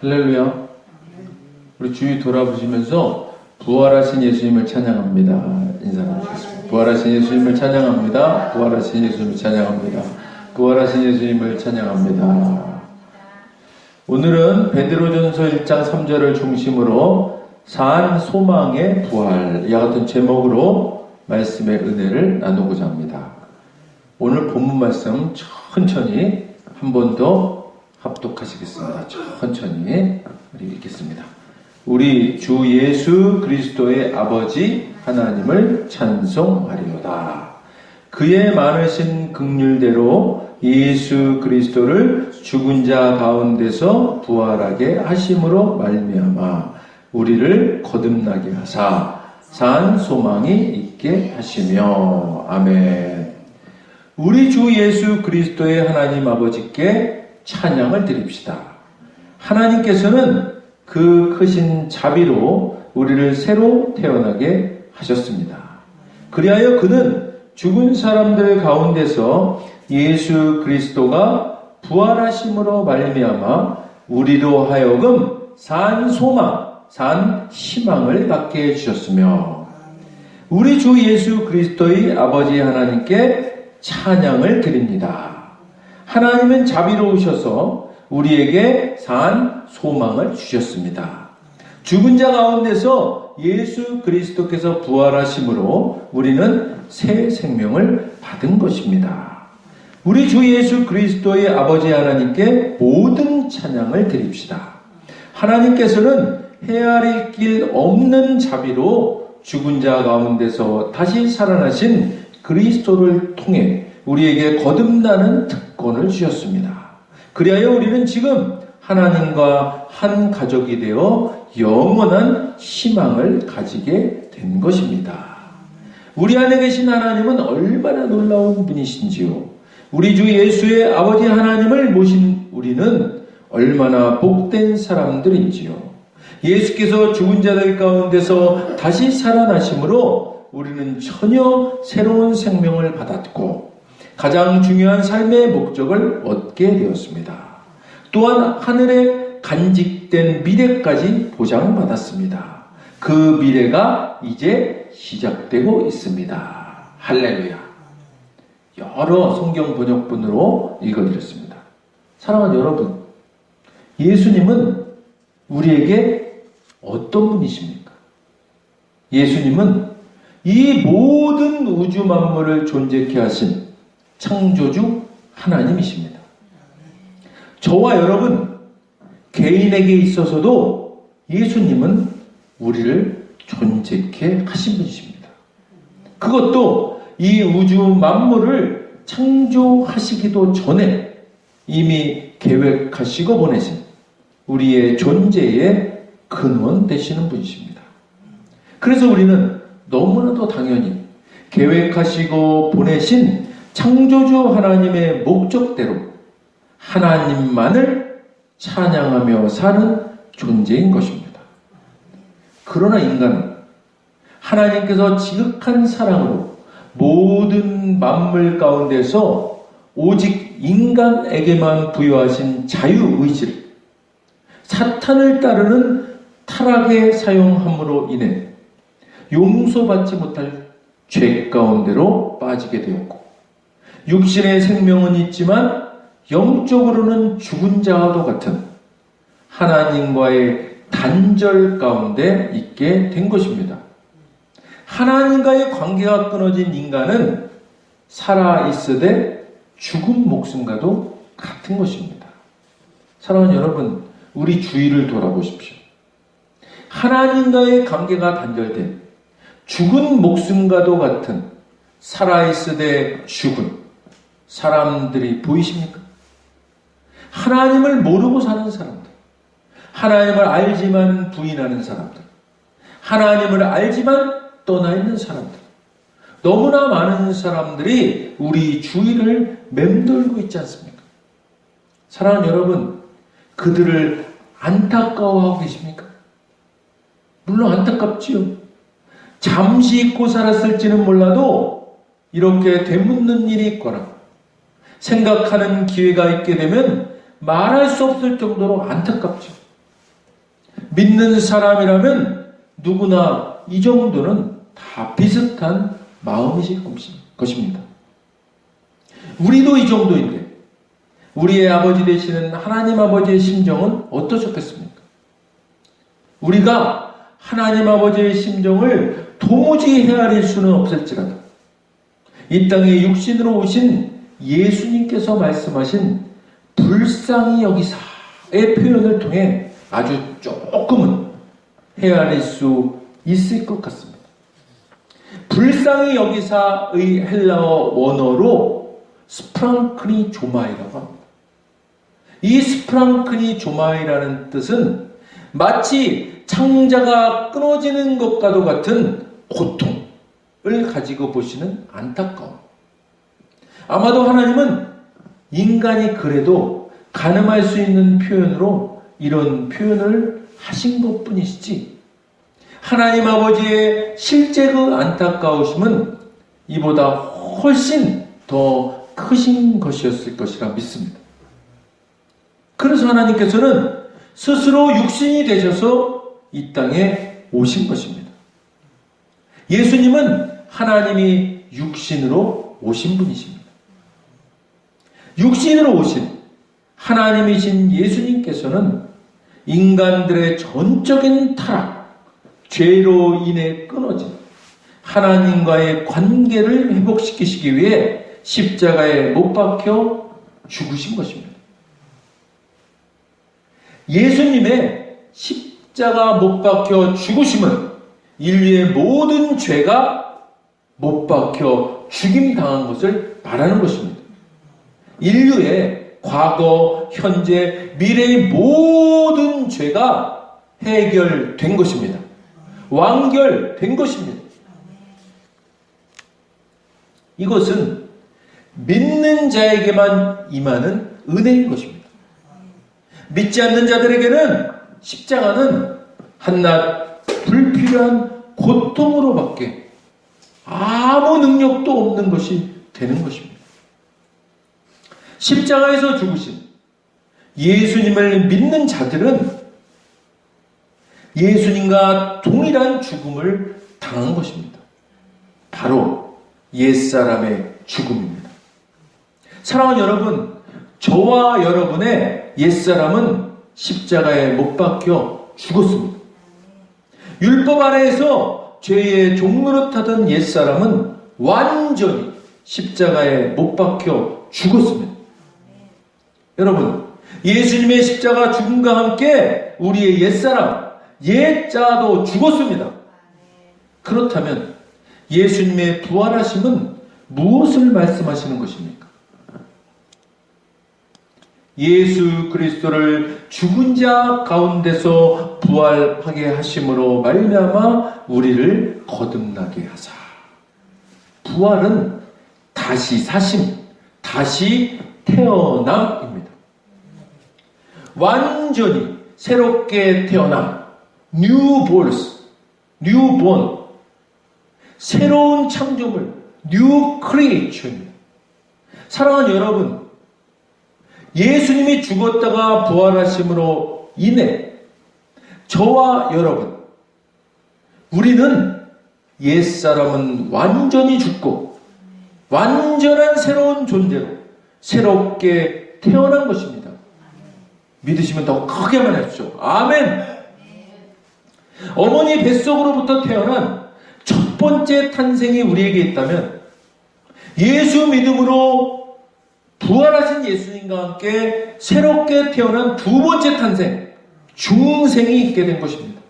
할렐루야. 우리 주위 돌아보시면서 부활하신 예수님을 찬양합니다. 인사하시겠습니다. 부활하신 예수님을 찬양합니다. 부활하신 예수님을 찬양합니다. 부활하신 예수님을 찬양합니다. 오늘은 베드로전서 1장 3절을 중심으로 산 소망의 부활, 이와 같은 제목으로 말씀의 은혜를 나누고자 합니다. 오늘 본문 말씀 천천히 한 번 더 합독하시겠습니다. 천천히 우리 읽겠습니다. 우리 주 예수 그리스도의 아버지 하나님을 찬송하리로다. 그의 많으신 긍휼대로 예수 그리스도를 죽은 자 가운데서 부활하게 하심으로 말미암아 우리를 거듭나게 하사 산 소망이 있게 하시며. 아멘. 우리 주 예수 그리스도의 하나님 아버지께 찬양을 드립시다. 하나님께서는 그 크신 자비로 우리를 새로 태어나게 하셨습니다. 그리하여 그는 죽은 사람들 가운데서 예수 그리스도가 부활하심으로 말미암아 우리로 하여금 산 소망, 산 희망을 갖게 해주셨으며 우리 주 예수 그리스도의 아버지 하나님께 찬양을 드립니다. 하나님은 자비로우셔서 우리에게 산 소망을 주셨습니다. 죽은 자 가운데서 예수 그리스도께서 부활하심으로 우리는 새 생명을 받은 것입니다. 우리 주 예수 그리스도의 아버지 하나님께 모든 찬양을 드립시다. 하나님께서는 헤아릴 길 없는 자비로 죽은 자 가운데서 다시 살아나신 그리스도를 통해 우리에게 거듭나는 특권을 주셨습니다. 그리하여 우리는 지금 하나님과 한 가족이 되어 영원한 희망을 가지게 된 것입니다. 우리 안에 계신 하나님은 얼마나 놀라운 분이신지요. 우리 주 예수의 아버지 하나님을 모신 우리는 얼마나 복된 사람들인지요. 예수께서 죽은 자들 가운데서 다시 살아나심으로 우리는 전혀 새로운 생명을 받았고 가장 중요한 삶의 목적을 얻게 되었습니다. 또한 하늘에 간직된 미래까지 보장받았습니다. 그 미래가 이제 시작되고 있습니다. 할렐루야. 여러 성경 번역본으로 읽어드렸습니다. 사랑하는 여러분, 예수님은 우리에게 어떤 분이십니까? 예수님은 이 모든 우주 만물을 존재케 하신 창조주 하나님이십니다. 저와 여러분 개인에게 있어서도 예수님은 우리를 존재케 하신 분이십니다. 그것도 이 우주 만물을 창조하시기도 전에 이미 계획하시고 보내신 우리의 존재의 근원 되시는 분이십니다. 그래서 우리는 너무나도 당연히 계획하시고 보내신 창조주 하나님의 목적대로 하나님만을 찬양하며 사는 존재인 것입니다. 그러나 인간은 하나님께서 지극한 사랑으로 모든 만물 가운데서 오직 인간에게만 부여하신 자유의지를 사탄을 따르는 타락에 사용함으로 인해 용서받지 못할 죄 가운데로 빠지게 되었고 육신의 생명은 있지만 영적으로는 죽은 자와도 같은 하나님과의 단절 가운데 있게 된 것입니다. 하나님과의 관계가 끊어진 인간은 살아있으되 죽은 목숨과도 같은 것입니다. 사랑하는 여러분, 우리 주위를 돌아보십시오. 하나님과의 관계가 단절된 죽은 목숨과도 같은 살아있으되 죽은 사람들이 보이십니까? 하나님을 모르고 사는 사람들, 하나님을 알지만 부인하는 사람들, 하나님을 알지만 떠나 있는 사람들, 너무나 많은 사람들이 우리 주위를 맴돌고 있지 않습니까? 사랑하는 여러분, 그들을 안타까워하고 계십니까? 물론 안타깝지요. 잠시 잊고 살았을지는 몰라도 이렇게 되묻는 일이 있거나 생각하는 기회가 있게 되면 말할 수 없을 정도로 안타깝죠. 믿는 사람이라면 누구나 이 정도는 다 비슷한 마음이실 것입니다. 우리도 이 정도인데 우리의 아버지 되시는 하나님 아버지의 심정은 어떠셨겠습니까? 우리가 하나님 아버지의 심정을 도무지 헤아릴 수는 없을지라도 이 땅에 육신으로 오신 예수님께서 말씀하신 불쌍히 여기사의 표현을 통해 아주 조금은 헤아릴 수 있을 것 같습니다. 불쌍히 여기사의 헬라어 원어로 스프랑크니 조마이라고 합니다. 이 스프랑크니 조마이라는 뜻은 마치 창자가 끊어지는 것과도 같은 고통을 가지고 보시는 안타까움. 아마도 하나님은 인간이 그래도 가늠할 수 있는 표현으로 이런 표현을 하신 것뿐이시지 하나님 아버지의 실제 그 안타까우심은 이보다 훨씬 더 크신 것이었을 것이라 믿습니다. 그래서 하나님께서는 스스로 육신이 되셔서 이 땅에 오신 것입니다. 예수님은 하나님이 육신으로 오신 분이십니다. 육신으로 오신 하나님이신 예수님께서는 인간들의 전적인 타락, 죄로 인해 끊어진 하나님과의 관계를 회복시키시기 위해 십자가에 못 박혀 죽으신 것입니다. 예수님의 십자가 못 박혀 죽으심은 인류의 모든 죄가 못 박혀 죽임당한 것을 말하는 것입니다. 인류의 과거, 현재, 미래의 모든 죄가 해결된 것입니다. 완결된 것입니다. 이것은 믿는 자에게만 임하는 은혜인 것입니다. 믿지 않는 자들에게는 십자가는 한낱 불필요한 고통으로밖에 아무 능력도 없는 것이 되는 것입니다. 십자가에서 죽으신 예수님을 믿는 자들은 예수님과 동일한 죽음을 당한 것입니다. 바로 옛사람의 죽음입니다. 사랑하는 여러분, 저와 여러분의 옛사람은 십자가에 못 박혀 죽었습니다. 율법 아래에서 죄의 종노릇하던 옛사람은 완전히 십자가에 못 박혀 죽었습니다. 여러분, 예수님의 십자가 죽음과 함께 우리의 옛사람, 옛자도 죽었습니다. 그렇다면 예수님의 부활하심은 무엇을 말씀하시는 것입니까? 예수 그리스도를 죽은 자 가운데서 부활하게 하심으로 말미암아 우리를 거듭나게 하사. 부활은 다시 사심, 다시 태어남입니다. 완전히 새롭게 태어남, new birth, new born, 새로운 창조물, new creation입니다. 사랑하는 여러분, 예수님이 죽었다가 부활하심으로 인해 저와 여러분, 우리는 옛사람은 완전히 죽고 완전한 새로운 존재로 새롭게 태어난 것입니다. 믿으시면 더 크게 말해주십시오. 아멘. 어머니 뱃속으로부터 태어난 첫 번째 탄생이 우리에게 있다면 예수 믿음으로 부활하신 예수님과 함께 새롭게 태어난 두 번째 탄생, 중생이 있게 된 것입니다.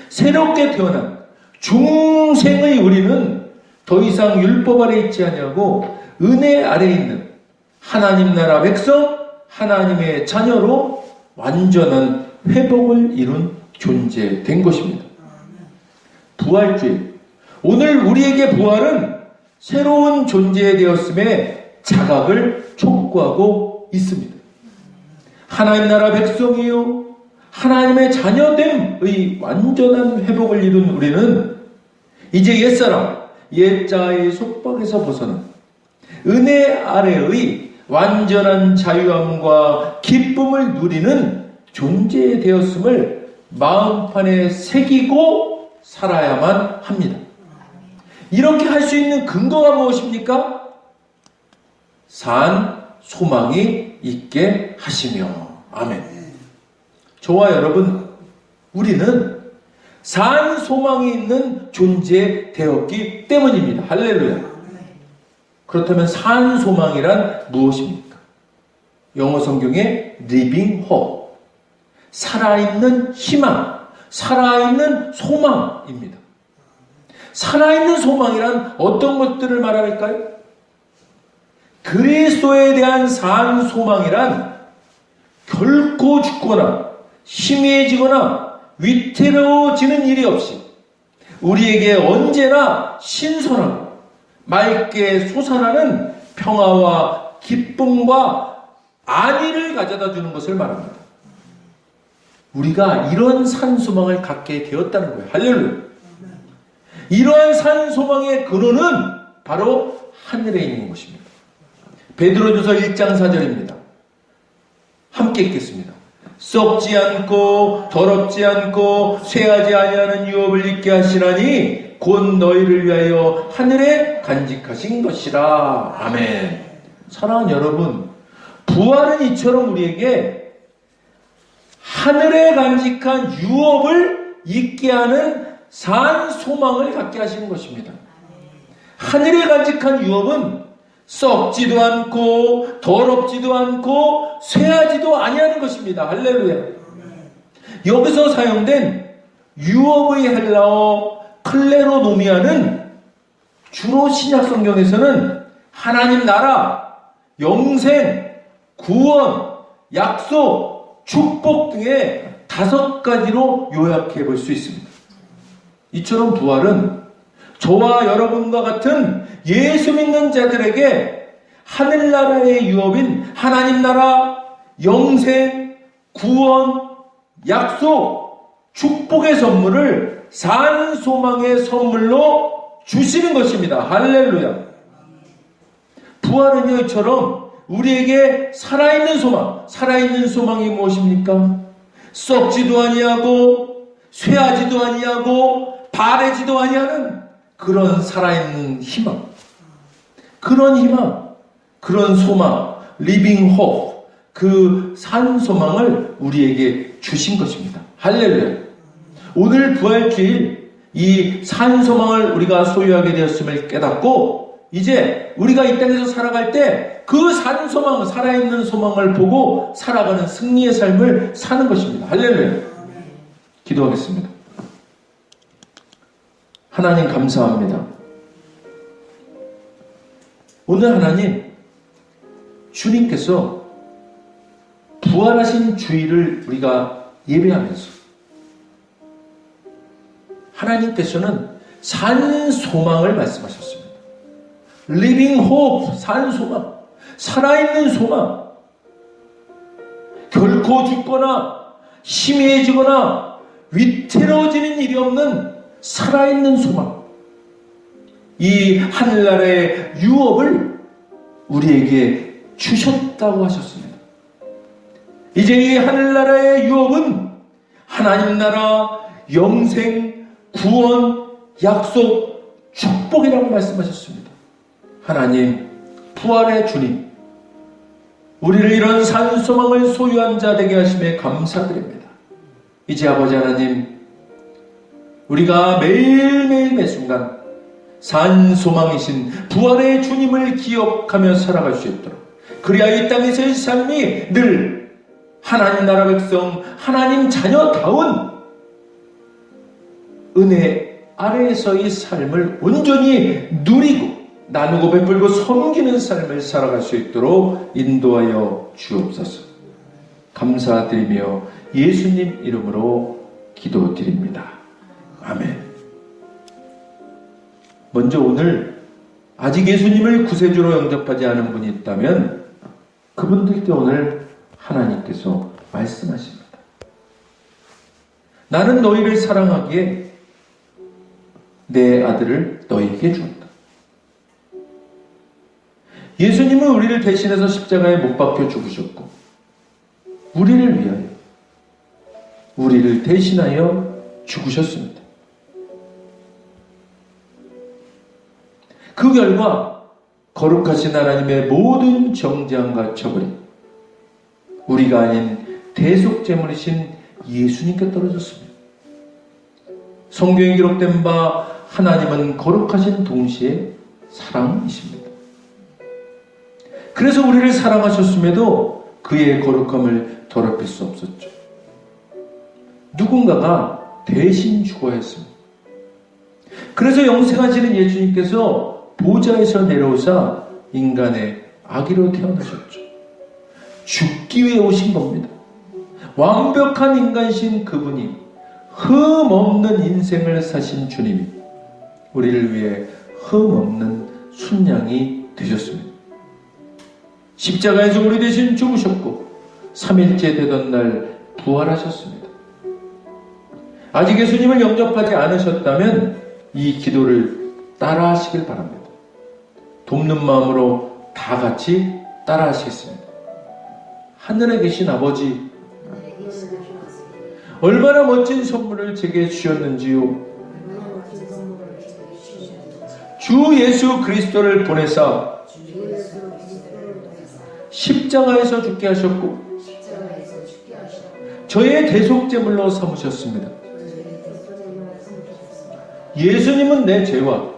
새롭게 태어난 중생의 우리는 더 이상 율법 아래 있지 아니하고 은혜 아래 있는 하나님 나라 백성, 하나님의 자녀로 완전한 회복을 이룬 존재 된 것입니다. 부활주의. 오늘 우리에게 부활은 새로운 존재 되었음에 자각을 촉구하고 있습니다. 하나님 나라 백성이요, 하나님의 자녀됨의 완전한 회복을 이룬 우리는 이제 옛사람, 옛자의 속박에서 벗어나 은혜 아래의 완전한 자유함과 기쁨을 누리는 존재 되었음을 마음판에 새기고 살아야만 합니다. 이렇게 할 수 있는 근거가 무엇입니까? 산 소망이 있게 하시며. 아멘. 저와 여러분, 우리는 산 소망이 있는 존재 되었기 때문입니다. 할렐루야. 그렇다면 산 소망이란 무엇입니까? 영어 성경에 living hope, 살아있는 희망, 살아있는 소망입니다. 살아있는 소망이란 어떤 것들을 말할까요? 그리스도에 대한 산 소망이란 결코 죽거나 희미해지거나 위태로워지는 일이 없이 우리에게 언제나 신선하고 맑게 솟아나는 평화와 기쁨과 안위를 가져다 주는 것을 말합니다. 우리가 이런 산 소망을 갖게 되었다는 거예요. 할렐루야. 이러한 산 소망의 근원은 바로 하늘에 있는 것입니다. 베드로전서 1장 4절입니다. 함께 읽겠습니다. 썩지 않고 더럽지 않고 쇠하지 아니하는 유업을 입게 하시나니 곧 너희를 위하여 하늘에 간직하신 것이라. 아멘. 사랑하는 여러분, 부활은 이처럼 우리에게 하늘에 간직한 유업을 입게 하는 산 소망을 갖게 하시는 것입니다. 하늘에 간직한 유업은 썩지도 않고 더럽지도 않고 쇠하지도 아니하는 것입니다. 할렐루야. 여기서 사용된 유업의 헬라어 클레로노미아는 주로 신약 성경에서는 하나님 나라, 영생, 구원, 약속, 축복 등의 5가지로 요약해 볼 수 있습니다. 이처럼 부활은 저와 여러분과 같은 예수 믿는 자들에게 하늘나라의 유업인 하나님 나라, 영생, 구원, 약속, 축복의 선물을 산 소망의 선물로 주시는 것입니다. 할렐루야. 부활은 이처럼 우리에게 살아있는 소망, 살아있는 소망이 무엇입니까? 썩지도 아니하고 쇠하지도 아니하고 바래지도 아니하는 그런 살아있는 희망, 그런 희망, 그런 소망, living hope, 그 산 소망을 우리에게 주신 것입니다. 할렐루야. 오늘 부활주일 이 산 소망을 우리가 소유하게 되었음을 깨닫고 이제 우리가 이 땅에서 살아갈 때 그 산 소망, 살아있는 소망을 보고 살아가는 승리의 삶을 사는 것입니다. 할렐루야. 기도하겠습니다. 하나님 감사합니다. 오늘 하나님, 주님께서 부활하신 주일을 우리가 예배하면서 하나님께서는 산 소망을 말씀하셨습니다. Living hope, 산 소망, 살아있는 소망, 결코 죽거나 희미해지거나 위태로워지는 일이 없는 살아있는 소망, 이 하늘나라의 유업을 우리에게 주셨다고 하셨습니다. 이제 이 하늘나라의 유업은 하나님 나라, 영생, 구원, 약속, 축복이라고 말씀하셨습니다. 하나님, 부활의 주님, 우리를 이런 산 소망을 소유한 자 되게 하심에 감사드립니다. 이제 아버지 하나님, 우리가 매일매일 매순간 산 소망이신 부활의 주님을 기억하며 살아갈 수 있도록, 그래야 이 땅에서의 삶이 늘 하나님 나라 백성, 하나님 자녀다운 은혜 아래에서의 삶을 온전히 누리고 나누고 베풀고 섬기는 삶을 살아갈 수 있도록 인도하여 주옵소서. 감사드리며 예수님 이름으로 기도드립니다. 아멘. 먼저 오늘 아직 예수님을 구세주로 영접하지 않은 분이 있다면 그분들께 오늘 하나님께서 말씀하십니다. 나는 너희를 사랑하기에 내 아들을 너희에게 주었다. 예수님은 우리를 대신해서 십자가에 못 박혀 죽으셨고 우리를 위하여 우리를 대신하여 죽으셨습니다. 그 결과 거룩하신 하나님의 모든 정죄함과 처벌이 우리가 아닌 대속제물이신 예수님께 떨어졌습니다. 성경에 기록된 바 하나님은 거룩하신 동시에 사랑이십니다. 그래서 우리를 사랑하셨음에도 그의 거룩함을 더럽힐 수 없었죠. 누군가가 대신 죽어야 했습니다. 그래서 영생하시는 예수님께서 보좌에서 내려오사 인간의 아기로 태어나셨죠. 죽기 위해 오신 겁니다. 완벽한 인간이신 그분이 흠없는 인생을 사신 주님이 우리를 위해 흠없는 순양이 되셨습니다. 십자가에서 우리 대신 죽으셨고 3일째 되던 날 부활하셨습니다. 아직 예수님을 영접하지 않으셨다면 이 기도를 따라 하시길 바랍니다. 돕는 마음으로 다 같이 따라 하시겠습니다. 하늘에 계신 아버지, 얼마나 멋진 선물을 제게 주셨는지요. 주 예수 그리스도를 보내사 십자가에서 죽게 하셨고 저의 대속제물로 삼으셨습니다. 예수님은 내 죄와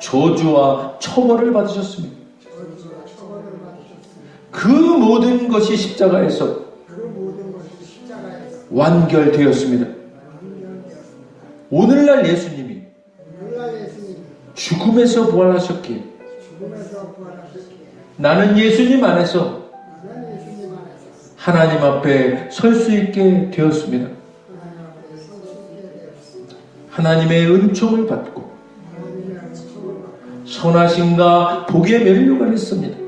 저주와 처벌을 받으셨습니다. 그 모든 것이 십자가에서 완결되었습니다. 오늘날 예수님이 죽음에서 부활하셨기에 나는 예수님 안에서 하나님 앞에 설 수 있게 되었습니다. 하나님의 은총을 받고 선하심과 복의 면류관을 했습니다.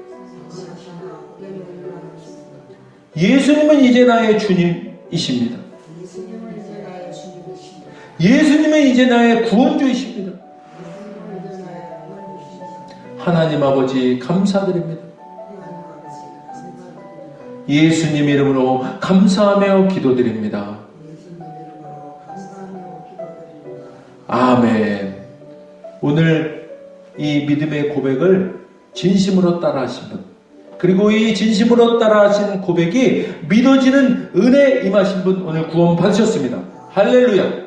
예수님은 이제 나의 주님이십니다. 예수님은 이제 나의 구원주이십니다. 하나님 아버지 감사드립니다. 예수님 이름으로 감사하며 기도드립니다. 아멘. 오늘 이 믿음의 고백을 진심으로 따라하신 분, 그리고 이 진심으로 따라하신 고백이 믿어지는 은혜 임하신 분 오늘 구원 받으셨습니다. 할렐루야.